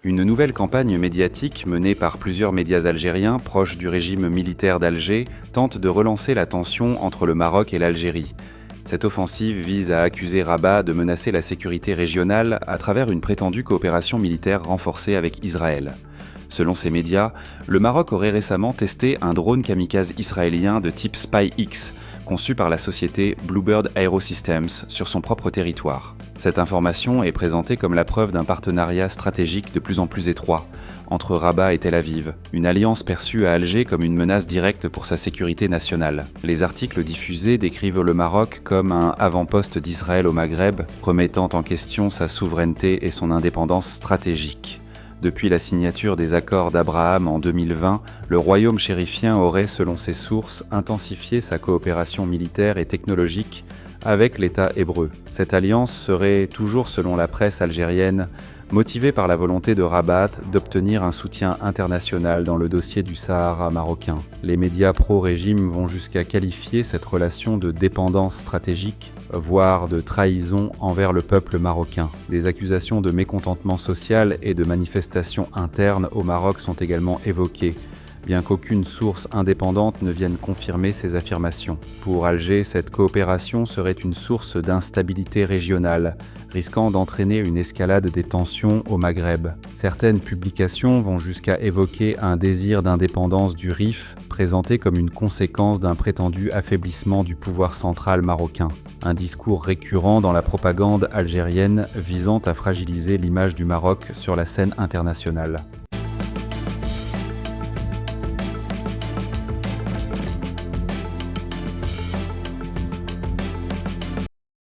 Une nouvelle campagne médiatique menée par plusieurs médias algériens proches du régime militaire d'Alger tente de relancer la tension entre le Maroc et l'Algérie. Cette offensive vise à accuser Rabat de menacer la sécurité régionale à travers une prétendue coopération militaire renforcée avec Israël. Selon ces médias, le Maroc aurait récemment testé un drone kamikaze israélien de type Spy-X, conçu par la société Bluebird Aerosystems sur son propre territoire. Cette information est présentée comme la preuve d'un partenariat stratégique de plus en plus étroit entre Rabat et Tel Aviv, une alliance perçue à Alger comme une menace directe pour sa sécurité nationale. Les articles diffusés décrivent le Maroc comme un avant-poste d'Israël au Maghreb, remettant en question sa souveraineté et son indépendance stratégique. Depuis la signature des accords d'Abraham en 2020, le royaume chérifien aurait, selon ses sources, intensifié sa coopération militaire et technologique avec l'État hébreu. Cette alliance serait, toujours selon la presse algérienne, motivée par la volonté de Rabat d'obtenir un soutien international dans le dossier du Sahara marocain. Les médias pro-régime vont jusqu'à qualifier cette relation de dépendance stratégique, voire de trahison envers le peuple marocain. Des accusations de mécontentement social et de manifestations internes au Maroc sont également évoquées, bien qu'aucune source indépendante ne vienne confirmer ces affirmations. Pour Alger, cette coopération serait une source d'instabilité régionale, risquant d'entraîner une escalade des tensions au Maghreb. Certaines publications vont jusqu'à évoquer un désir d'indépendance du Rif, présenté comme une conséquence d'un prétendu affaiblissement du pouvoir central marocain. Un discours récurrent dans la propagande algérienne visant à fragiliser l'image du Maroc sur la scène internationale.